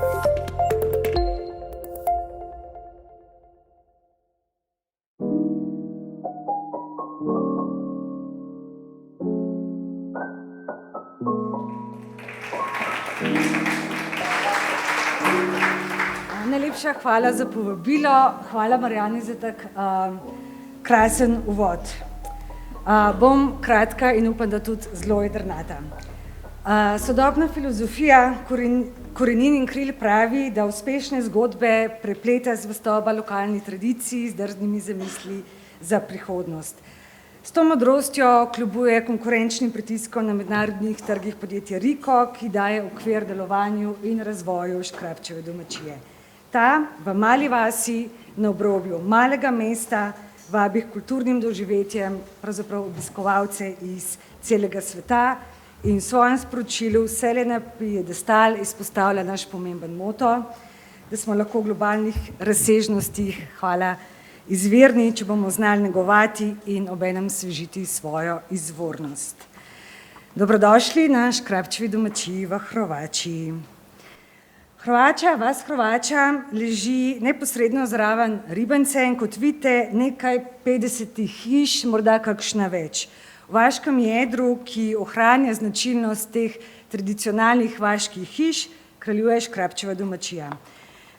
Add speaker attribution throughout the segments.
Speaker 1: Najlepša hvala za povabilo, hvala Marjani za tak krasen uvod. Bom kratka in upam, da tudi zelo jedrnata. Sodobna filozofija korenin in kril pravi, da uspešne zgodbe prepleta zvestoba lokalni tradiciji z drznimi zamisli za prihodnost. S to modrostjo kljubuje konkurenčnim pritiskom na mednarodnih trgih podjetja Riko, ki daje okvir delovanju in razvoju Škrabčeve domačije. Ta v mali vasi na obrobju malega mesta vabi k kulturnim doživetjem pravzaprav obiskovalce iz celega sveta in v svojem sporočilu vselej na piedestal izpostavlja naš pomemben moto, da smo lahko v globalnih razsežnostih, hvala, izvirni, če bomo znali negovati in obenem svežiti svojo izvornost. Dobrodošli na Škrabčevi domačiji v Hrovačiji. Vas Hrovača leži neposredno zraven Ribence in kot vidite nekaj 50 hiš, morda kakšna več. V vaškem jedru, ki ohranja značilnost teh tradicionalnih vaških hiš, kraljuje Škrabčeva domačija.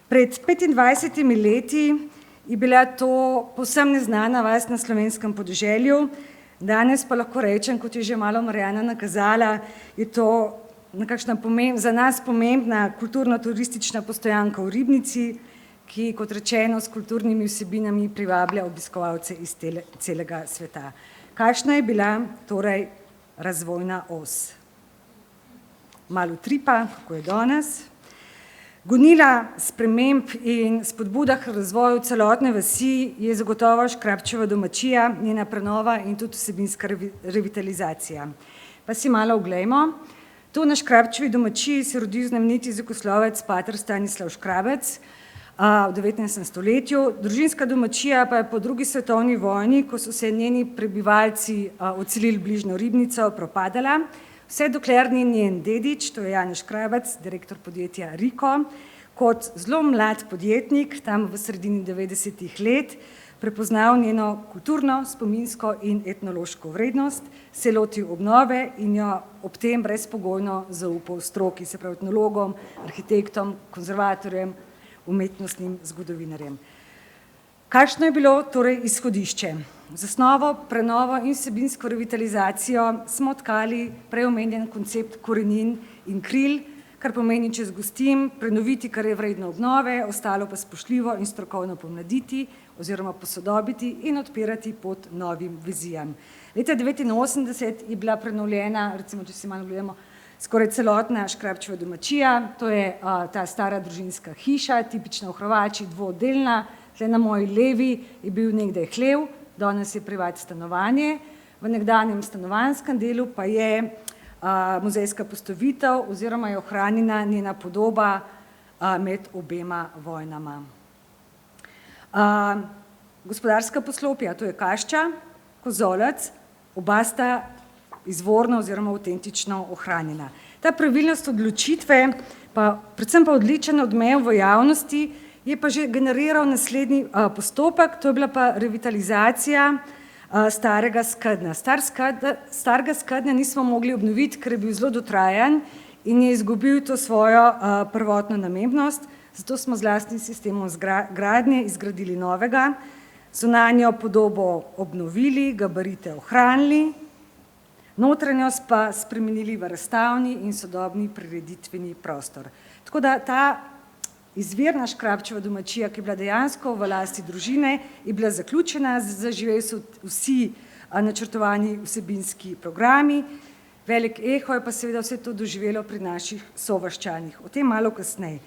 Speaker 1: Pred 25 leti je bila to povsem neznana vas na slovenskem podeželju, danes pa lahko rečem, kot je že malo Marjana nakazala, je to nekakšna za nas pomembna kulturno-turistična postojanka v Ribnici, ki, kot rečeno, s kulturnimi vsebinami privablja obiskovalce iz celega sveta. Kakšna je bila torej razvojna os? Malo tripa, kako je danes. Gonila sprememb in spodbuda k razvoju celotne vasi je zagotovo Škrabčeva domačija, njena prenova in tudi vsebinska revitalizacija. Pa si malo oglejmo. Tu na Škrabčevi domačiji se rodil znameniti jezikoslovec pater Stanislav Škrabec v 19. stoletju. Družinska domačija pa je po drugi svetovni vojni, ko so se njeni prebivalci odselili bližnjo Ribnico, propadala. Vse dokler ni njen dedič, to je Janez Škrabec, direktor podjetja Riko, kot zelo mlad podjetnik, tam v sredini 90. let, prepoznal njeno kulturno, spominsko in etnološko vrednost, se lotil obnove in jo ob tem brezpogojno zaupal stroki, se pravi etnologom, arhitektom, konzervatorjem, umetnostnim zgodovinarjem. Kakšno je bilo torej izhodišče? Z osnovo, prenovo in vsebinsko revitalizacijo smo tkali preomenjen koncept korenin in kril, kar pomeni, če zgostim, prenoviti, kar je vredno obnove, ostalo pa spoštljivo in strokovno pomladiti oziroma posodobiti in odpirati pot novim vizijam. Leta 1989 je bila prenovljena, recimo, če si malo gledamo, skoraj celotna Škrabčeva domačija, to je ta stara družinska hiša, tipična v Hrovači, dvodelna, tle na moji levi je bil nekdaj hlev, danes je privat stanovanje, v nekdanjem stanovanjskem delu pa je muzejska postavitev oziroma je ohranjena njena podoba med obema vojnama. Gospodarska poslopja, to je Kašča, Kozolec, oba sta izvorno oziroma avtentično ohranjena. Ta pravilnost odločitve, pa predvsem pa odličen odmev v javnosti, je pa že generiral naslednji postopek, to je bila pa revitalizacija starega skednja. Starega skednja nismo mogli obnoviti, ker je bil zelo dotrajan in je izgubil to svojo prvotno namembnost, zato smo z lastnim sistemom gradnje izgradili novega, zunanjo podobo obnovili, gabarite ohranili, notranjost pa spremenili v razstavni in sodobni prireditveni prostor. Tako da ta izvirna Škrabčeva domačija, ki je bila dejansko v lasti družine, je bila zaključena, zaživeli so vsi načrtovani vsebinski programi, velik eho je pa seveda vse to doživelo pri naših sovaščanih. O tem malo kasneje.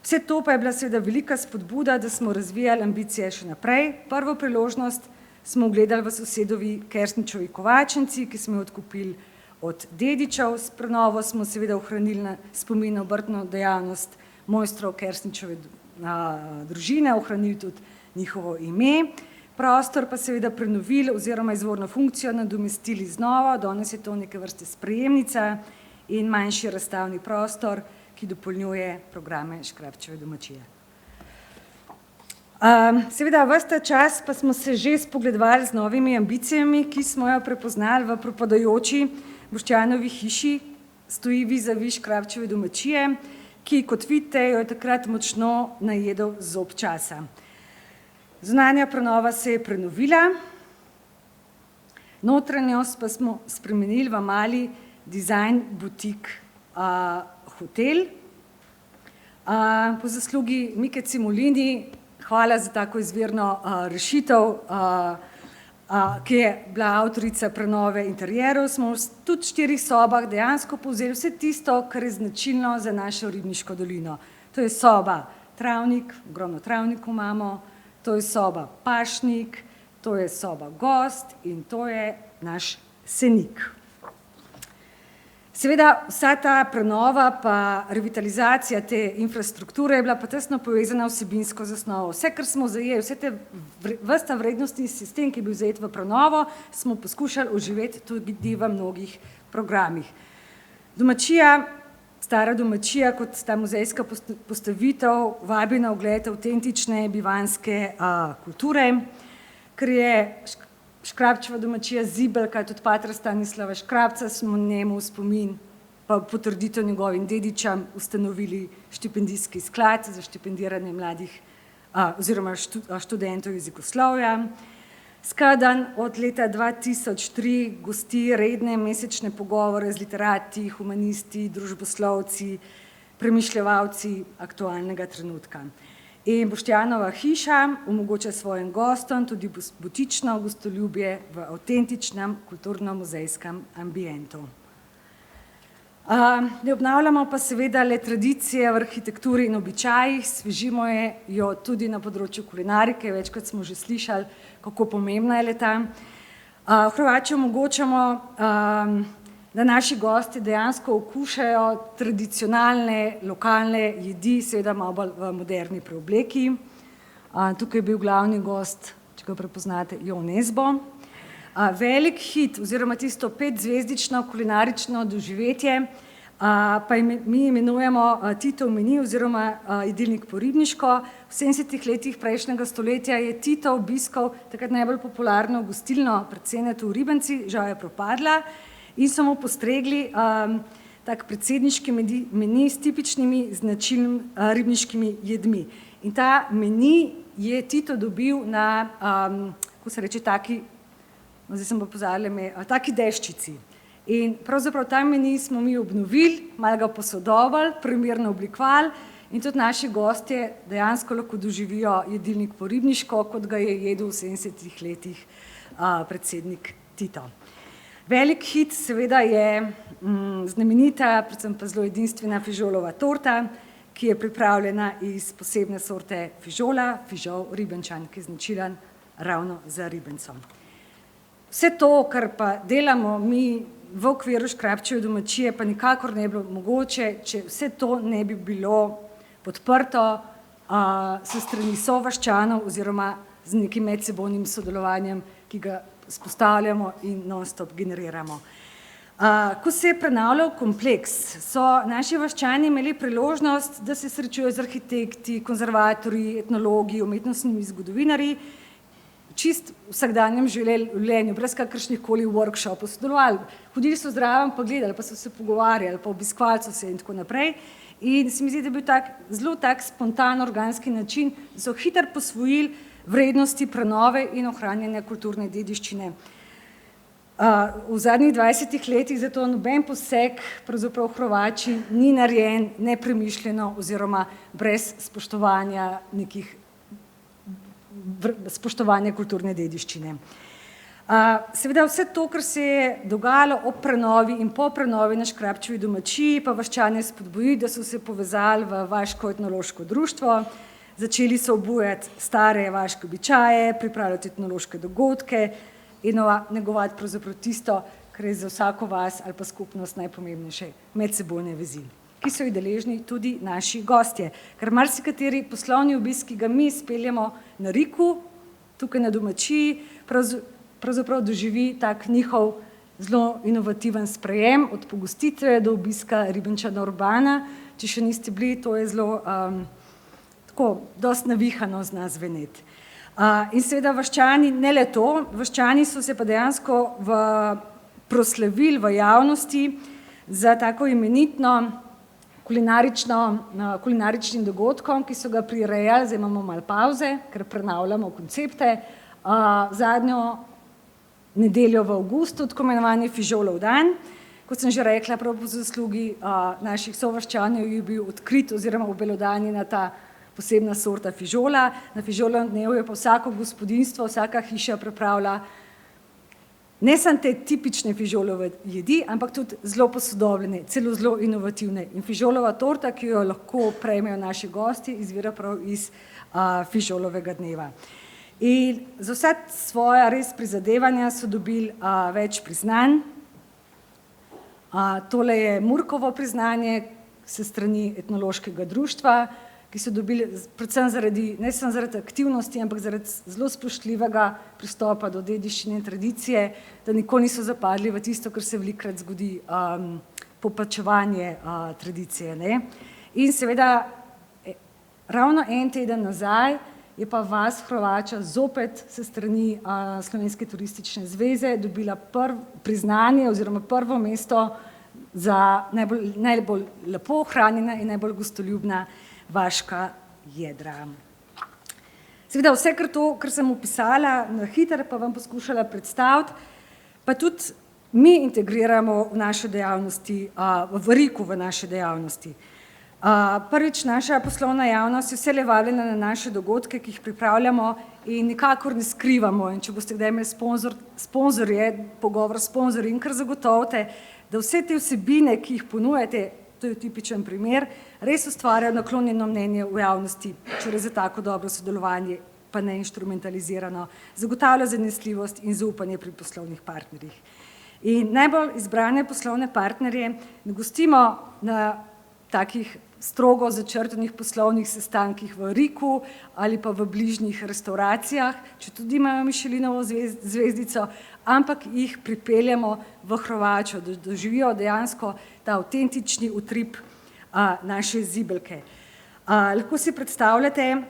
Speaker 1: Vse to pa je bila seveda velika spodbuda, da smo razvijali ambicije še naprej. Prvo priložnost smo ugledali v sosedovi Kersničevi Kovačnici, ki smo jo odkupili od dedičev. S prenovo smo seveda ohranili na spomin na obrtno dejavnost mojstrov Kersničeve družine, ohranili tudi njihovo ime. Prostor pa seveda prenovili oziroma izvorno funkcijo nadomestili znova, danes je to neke vrste sprejemnica in manjši razstavni prostor, ki dopolnjuje programe Škrabčeve domačije. Seveda, ves ta čas pa smo se že spogledovali z novimi ambicijami, ki smo jo prepoznali v propadajoči Boštjanovi hiši, stoji vizavi Škrabčeve domačije, ki, kot vidite, jo je takrat močno najedel zob časa. Zunanja prenova se je prenovila, notranjost pa smo spremenili v mali dizajn butik hotel. Po zaslugi Mike Cimolini, hvala za tako izvirno rešitev, ki je bila avtorica prenove interjerov, smo tudi v 4 sobah dejansko povzeli vse tisto, kar je značilno za našo Ribniško dolino. To je soba travnik, ogromno travnikov imamo, to je soba pašnik, to je soba gost in to je naš senik. Seveda, vsa ta prenova pa revitalizacija te infrastrukture je bila pa tesno povezana vsebinsko zasnovo. Vse, kar smo zajeli, ves ta vrednostni sistem, ki je bil zajet v prenovo, smo poskušali oživeti tudi v mnogih programih. Domačija, stara domačija kot ta muzejska postavitev vabi na ogled avtentične bivanjske kulture, ker je Škrabčeva domačija zibelka, tudi patra Stanislava Škrabca smo njemu v spomin pa potrditev njegovim dedičam ustanovili štipendijski sklad za štipendiranje mladih oziroma študentov jezikoslovja. Skadan od leta 2003 gosti redne mesečne pogovore z literati, humanisti, družboslovci, premišljevalci aktualnega trenutka. In Boštjanova hiša omogoča svojim gostom tudi butično gostoljubje v avtentičnem kulturno-muzejskem ambientu. Ne obnavljamo pa seveda le tradicije v arhitekturi in običajih, svežimo jo tudi na področju kulinarike, večkrat smo že slišali, kako pomembna je le-ta. V Hrvačiji omogočamo, da naši gosti dejansko okušajo tradicionalne, lokalne jedi, seveda malo bolj v moderni preobleki. Tukaj je bil glavni gost, če ga prepoznate, Jo Nesbo. Velik hit oziroma tisto 5-zvezdično kulinarično doživetje pa mi imenujemo Titov meni oziroma jedilnik po ribniško. V 70 letih prejšnjega stoletja je Tito obiskal takrat najbolj popularno gostilno pri Cenetu v Ribenci, žal je propadla, in so mu postregli tak predsedniški meni s tipičnimi značilnimi ribniškimi jedmi. In ta meni je Tito dobil na, kako se reče, zdaj sem pa pozabila, taki deščici. In pravzaprav ta meni smo mi obnovili, malo ga posodobili, primerno oblikovali in tudi naši gostje dejansko lahko doživijo jedilnik po ribniško, kot ga je jedel v 70 letih predsednik Tito. Velik hit seveda je znamenita, predvsem pa zelo edinstvena fižolova torta, ki je pripravljena iz posebne sorte fižola, fižol Ribenčan, ki je značilen ravno za Ribencom. Vse to, kar pa delamo mi v okviru Škrabčeve domačije, pa nikakor ne bi bilo mogoče, če vse to ne bi bilo podprto s strani sovaščanov oziroma z nekim medsebojnim sodelovanjem, ki ga spostavljamo in non-stop generiramo. Ko se je prenavljal kompleks, so naši vaščani imeli priložnost, da se srečujejo z arhitekti, konzervatorji, etnologi, umetnostnimi zgodovinarji, čist vsakdanjem življenju, brez kakršnih koli workshopov sodelovali. Hodili so zraven, pa gledali, pa so se pogovarjali, pa obiskovali so se in tako naprej. In se mi zdi, da je bil zelo tak spontan, organski način, da so hitro posvojili vrednosti prenove in ohranjanja kulturne dediščine. V zadnjih 20 letih zato noben poseg pravzaprav v Hrvačiji ni narejen nepremišljeno oziroma brez spoštovanja kulturne dediščine. Seveda vse to, kar se je dogajalo ob prenovi in po prenovi na Škrabčevi domačiji, pa vaščane spodbuji, da so se povezali v vaško etnološko društvo, začeli so obujati stare vaške običaje, pripravljati etnološke dogodke in negovati pravzaprav tisto, kar je za vsako vas ali pa skupnost najpomembnejše, medsebojne vezi, ki so jih deležni tudi naši gostje. Ker marsikateri poslovni obisk, ki ga mi speljemo na Riku, tukaj na domačiji, pravzaprav doživi tak njihov zelo inovativen sprejem, od pogostitve do obiska Ribenčana Urbana, če še niste bili, to je zelo tako, dosti navihano zna zveneti. In seveda vaščani, ne le to, vaščani so se pa dejansko proslavili v javnosti za tako imenitno kulinaričnim dogodkom, ki so ga prirejali, zdaj imamo malo pavze, ker prenavljamo koncepte, zadnjo nedeljo v avgustu, tako imenovani Fižolov dan. Kot sem že rekla, prav po zaslugi naših sovaščanjev je bil odkrit oziroma obelodanjena ta posebna sorta fižola. Na Fižolovem dnevu je pa vsako gospodinjstvo, vsaka hiša pripravlja ne samo te tipične fižolove jedi, ampak tudi zelo posodobljene, celo zelo inovativne. In fižolova torta, ki jo lahko prejmejo naši gosti, izvira prav iz Fižolovega dneva. In za vsa svoja res prizadevanja so dobili več priznanj. Tole je Murkovo priznanje s strani etnološkega društva, ki so dobili predvsem ne samo zaradi aktivnosti, ampak zaradi zelo spoštljivega pristopa do dediščine in tradicije, da nikoli niso zapadli v tisto, kar se velikokrat zgodi, popačevanje tradicije. Ne? In seveda, ravno en teden nazaj je pa vas Hrovača zopet s strani Slovenske turistične zveze dobila priznanje oziroma prvo mesto za najbolj lepo ohranjena in najbolj gostoljubna vaška jedra. Seveda vse kar sem opisala na hitro, pa vam poskušala predstaviti, pa tudi mi integriramo v naše dejavnosti, v Riku v naše dejavnosti. Prvič, naša poslovna javnost je vselej vabljena na naše dogodke, ki jih pripravljamo in nikakor ne skrivamo. In če boste kdaj imeli sponzorje, pogovor s sponzorji in kar zagotovite, da vse te vsebine, ki jih ponujate, to je tipičen primer, res ustvarjajo naklonjeno mnenje v javnosti, če za tako dobro sodelovanje, pa ne inštrumentalizirano, zagotavlja zanesljivost in zaupanje pri poslovnih partnerjih. In najbolj izbrane poslovne partnerje ne gostimo na takih strogo začrtanih poslovnih sestankih v Riku ali pa v bližnjih restauracijah, če tudi imajo Mišelinovo zvezdico, ampak jih pripeljemo v Hrovačo, da doživijo dejansko ta avtentični utrip naše zibelke. Lahko si predstavljate,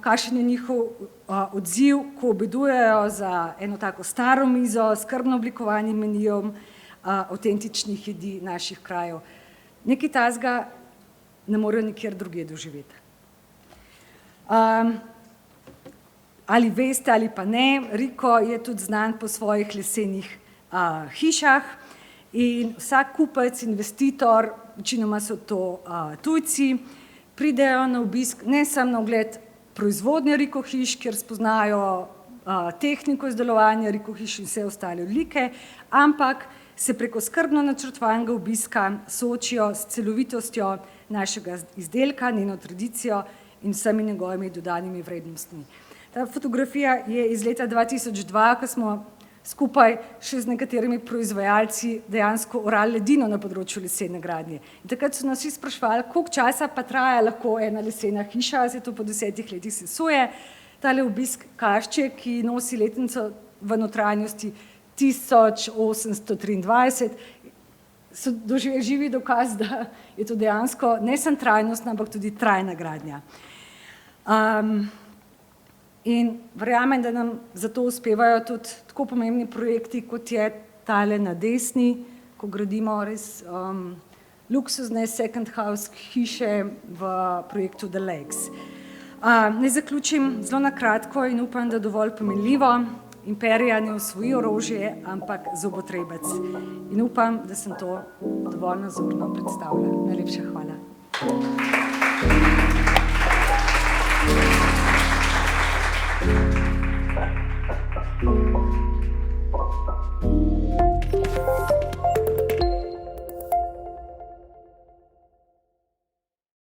Speaker 1: kakšen je njihov odziv, ko obedujejo za eno tako staro mizo, skrbno oblikovanim menijem avtentičnih jedi naših krajev. Nekaj takega ne morejo nikjer drugje doživeti. Ali veste ali pa ne, Riko je tudi znan po svojih lesenih hišah in vsak kupec, investitor, večinoma so to tujci, pridejo na obisk ne samo na ogled proizvodnje Riko hiš, kjer spoznajo tehniko izdelovanja Riko hiš in vse ostale odlike, ampak se preko skrbno načrtovanega obiska soočijo s celovitostjo našega izdelka, njeno tradicijo in vsemi njegovimi dodanimi vrednostmi. Ta fotografija je iz leta 2002, ko smo skupaj še z nekaterimi proizvajalci dejansko orali ledino na področju lesene gradnje. In takrat so nas vsi spraševali, koliko časa pa traja lahko ena lesena hiša, se to po 10 letih sesuje. Tale obisk kašče, ki nosi letnico v notranjosti 1823, so doživeli živi dokaz, da je to dejansko ne samo trajnostna, ampak tudi trajna gradnja. In verjamem, da nam zato uspevajo tudi tako pomembni projekti, kot je tale na desni, ko gradimo res luksuzne second house hiše v projektu The Lakes. Naj zaključim zelo na kratko in upam, da dovolj pomenljivo. Imperija ne osvoji orožje, ampak zobotrebec. In upam, da sem to dovolj nazorno predstavila. Najlepša hvala.